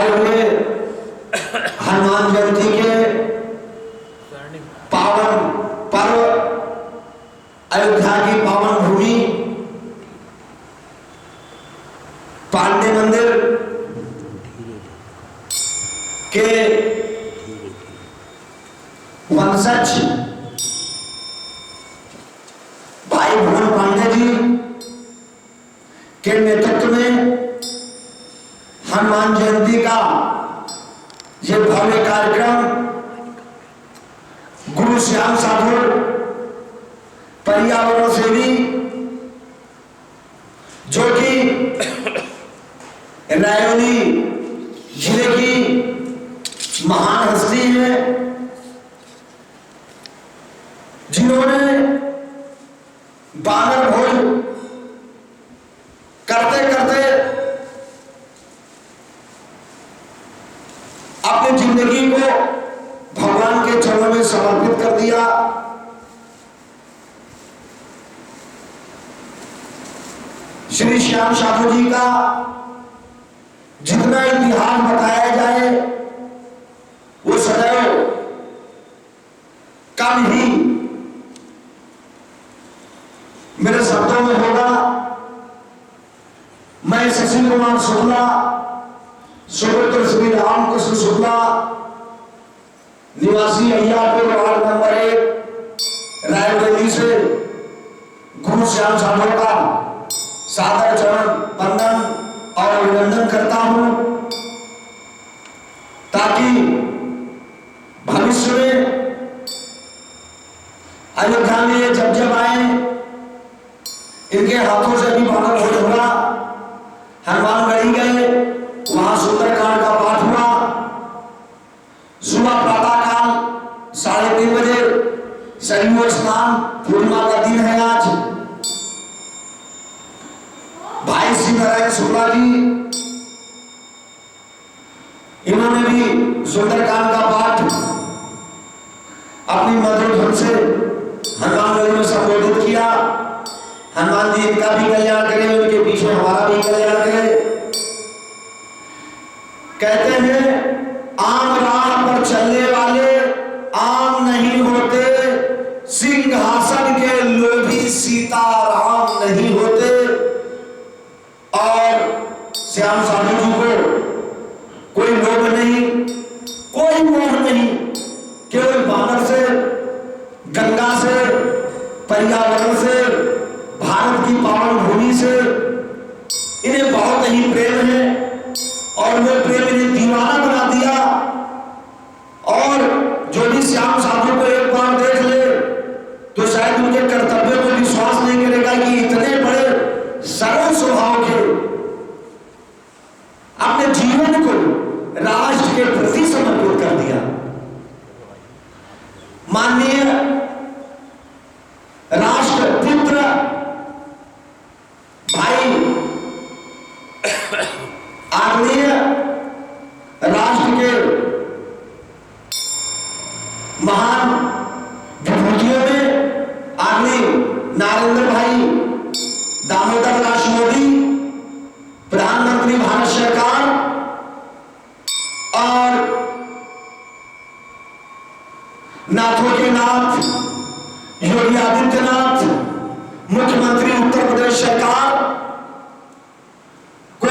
आए हुए हनुमान जयंती के पावन पर्व, अयोध्या की पावन भूमि पांडे मंदिर के वंशज भाई भुवन पांडे जी के नेतृत्व में हनुमान जयंती का ये भव्य कार्यक्रम गुरु श्याम साधु पर्यावरण सेवी, जो कि रायौली जिले की महान हस्ती है, जिन्होंने बानर भोज करते करते अपनी जिंदगी को भगवान के चरणों में समर्पित कर दिया। श्री श्याम साधु जी का जितना इतिहास बताया जाए वो सदैव कम ही मेरे शब्दों में होगा। मैं शशि कुमार शुक्ला, सुपुत्र श्री रामकृष्ण शुक्ला, निवासी अय्यापुर वार्ड नंबर 1 रायबरेली से गुरु श्याम साधु का सादर चरण वंदन और अभिनंदन करता हूं, ताकि भविष्य में अयोध्या में जब आए इनके हाथों से भी बानर भोज हुआ, हनुमानगढ़ी गए, वहां सुंदरकांड का पाठ हुआ। सुबह प्रातःकाल 3:30 बजे सरयू स्नान, पूर्णिमा का दिन है आज। भाई श्री नारायण शुक्ला जी इन्होंने भी सुंदरकांड का पाठ अपनी मधुर ध्वनि से हनुमानगढ़ी में संबोधित किया। हनुमान जी इनका भी कल्याण करें, उनके पीछे हमारा भी कल्याण करें। कहते हैं आम राह पर चलने वाले आम नहीं होते, सिंहासन के लोभी सीताराम नहीं होते। और श्याम साधु जी को कोई लोभ नहीं, कोई मोह नहीं, केवल बानर से, गंगा से, पर्यावरण से, भारत की पावन भूमि से इन्हें बहुत ही प्रेम है। और वो प्रेम इन्हें दीवाना बना दिया। और जो भी श्याम साधु को एक बार देख ले तो शायद उनके कर्तव्य को विश्वास नहीं करेगा कि इतने बड़े सरल स्वभाव के अपने जीवन को राष्ट्र के प्रति समर्पित कर दिया। माननीय राष्ट्रपुत्र भाई आदरणीय राष्ट्र के महान विभूतियों में आदरणीय नरेंद्र भाई दामोदर दास मोदी, प्रधानमंत्री भारत सरकार, और नाथों के नाथ योगी आदित्यनाथ, मुख्यमंत्री उत्तर प्रदेश सरकार को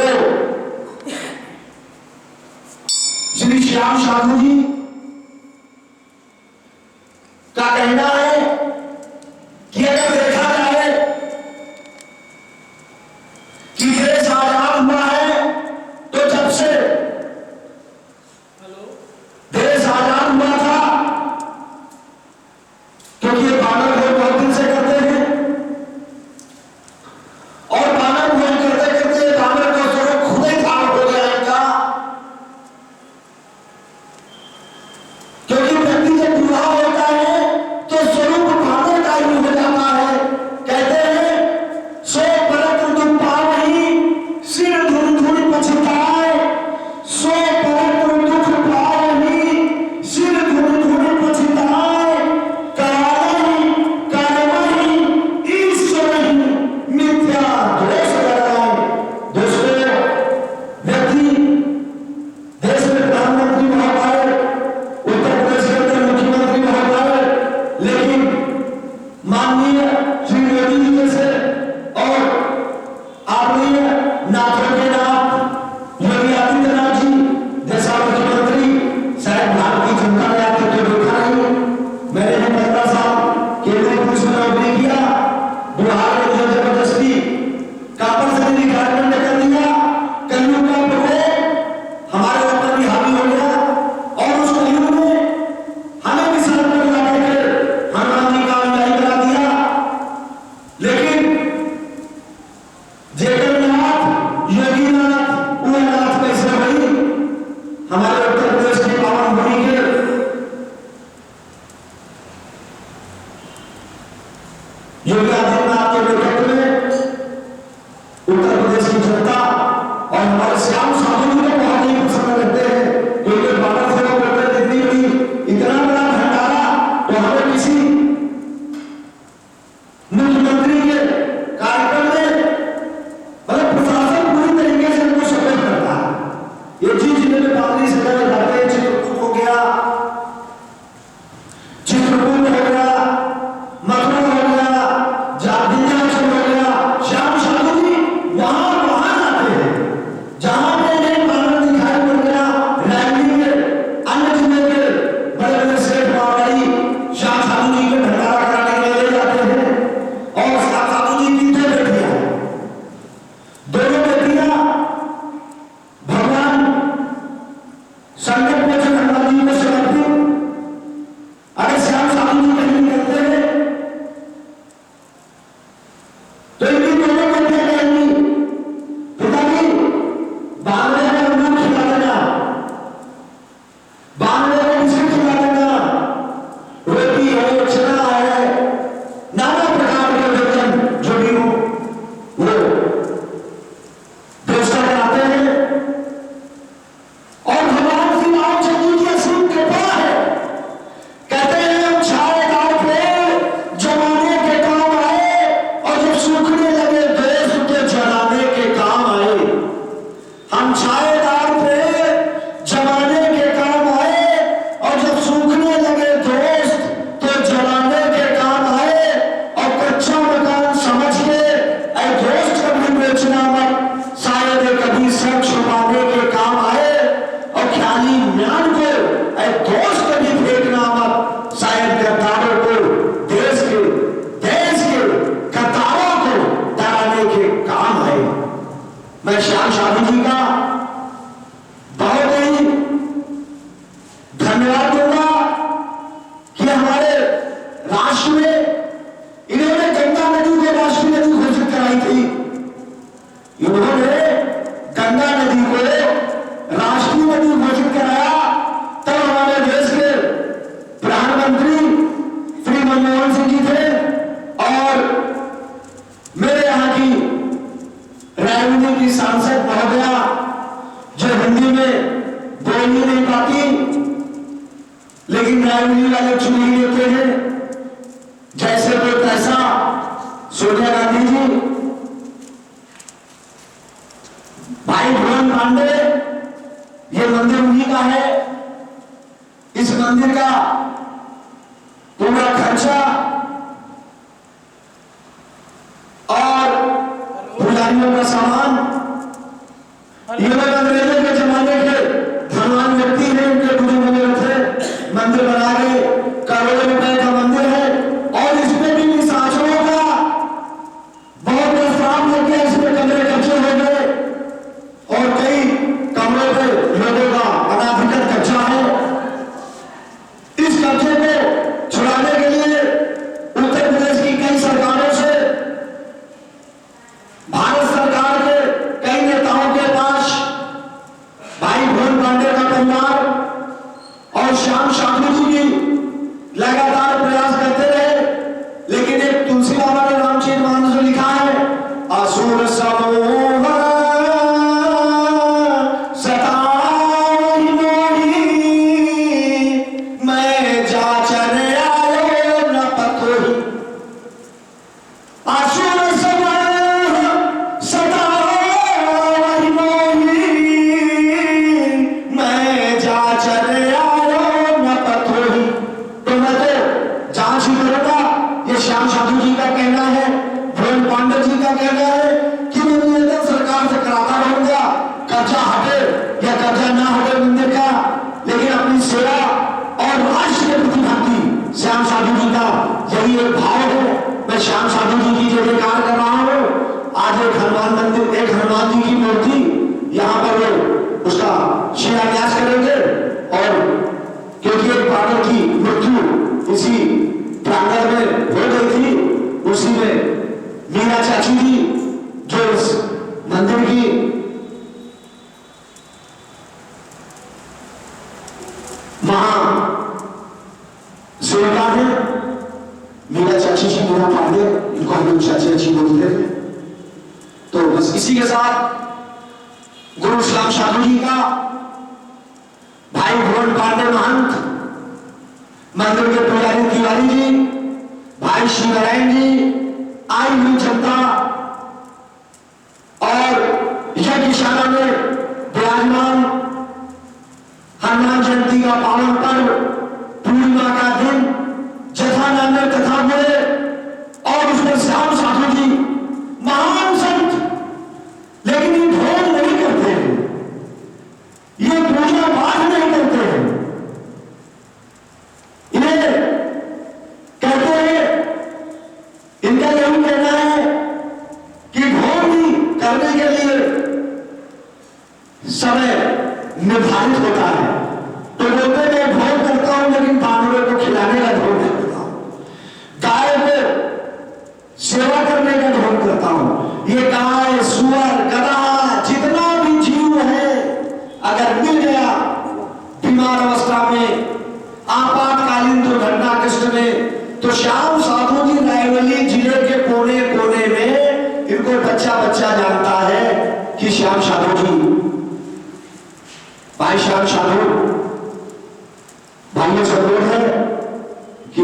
श्री श्याम साधु जी का कहना है कि अगर देखा जाए कि देश आजाद हुआ है तो जब से देश आजाद हुआ था, क्योंकि ये बानर भोज बहुत दिन से करते हैं और बानर भोज करते करते बानर का स्वरूप खुद ही खाक हो गया इनका। मैं श्याम साधु जी का बहुत ही धन्यवाद दूंगा कि हमारे राष्ट्र में इन्होंने गंगा नदी को राष्ट्रीय नदी घोषित कराई थी। इन्होंने गंगा नदी को राष्ट्रीय नदी घोषित कराया। तब हमारे देश के प्रधानमंत्री श्री मनमोहन सिंह जी थे और मेरे यहाँ की रायबरेली की सांसद महोदया जो हिंदी में बोल ही नहीं पाती, लेकिन रायबरेली वाले चुन ही लेते हैं जैसे कोई पैसा। सोनिया गांधी जी, भाई भुवन पांडे, ये मंदिर उन्हीं का है। इस मंदिर का पूरा खर्चा और पुजारियों का सामान ये लोग अंग्रेजों के जमाने के धनवान व्यक्ति हैं, उनके बुजुर्ग वगैरह थे, मंदिर बना के करोड़ों रुपए का मंदिर है। और इसमें भी निशाचरों का बहुत प्रस्ताव लेके इसमें कमरे कब्जे हो गए और कई कमरों पे लोगों का अनाधिकृत कब्जा है। इस कब्जे को छुड़ाने के लिए उत्तर प्रदेश की कई सरकारों से, भारत सरकार के कई नेताओं के पास भाई भुवन पांडे का परिवार और श्याम साधु जी भी लगातार प्रयास करते रहे। लेकिन एक तुलसी बाबा ने रामचरितमानस में लिखा है, असुर समूह सताई मोही, मैं जाचर आयो न पतोही। असुर समूह सताई मोही, मैं जाचर आयो न पतोही। तो मैं तो जांच ही करूंगा। ये श्याम साधु जी का कहना है, भुवन पांडे जी का कहना है कि मैं निरंतर सरकार से कराता रहूंगा, कब्जा हटे या कब्जा ना हटे मंदिर का, लेकिन अपनी सेवा और राष्ट्र के प्रति भक्ति श्याम साधु जी का यही एक भाव है। मैं श्याम साधु जी की जो कार्य कर रहा हूँ, आज एक हनुमान मंदिर, एक हनुमान जी की मूर्ति यहाँ पर वो उसका शिलान्यास करेंगे। और क्योंकि एक बालक की मृत्यु इसी प्रांगण में हो गई थी, उसी में मीरा चाची जी जो इस मंदिर की महा सेविका है, मीरा चाची जी, मीरा पांडे, इनको हम लोग चाची अच्छी बोलते हैं। तो बस इसी के साथ गुरु श्याम साधु जी का, भाई भुवन पांडे महंत, मंदिर के पुजारी तिवारी जी, भाई शिवनारायण जी, आई हुई जनता और यज्ञशाला में विराजमान हनुमान जयंती का पावन पर्व, पूर्णिमा का दिन, जथा नामे तथा हुए और उसमें श्याम साधु जी महान संत, लेकिन ये भोग नहीं करते हैं, ये पूजा पाठ नहीं करते हैं। इन्हें कहते हैं, इनका यही कहना है कि भोग भी करने के लिए समय निर्धारित होता है। तो बोलते मैं भोग करता हूं, लेकिन जानवरों को खिलाने का भोग करता हूं, गाय को सेवा करने का भोग करता हूं। ये गाय, सुअर, गधा, जितना भी जीव है, अगर मिल गया बीमार अवस्था में, आपातकालीन दुर्घटना कष्ट में, तो श्याम साधु जी रायबरेली जिले के कोने कोने में इनको बच्चा बच्चा जानता है कि श्याम साधु जी, भाई श्याम साधु, भाइयों से अनुरोध है कि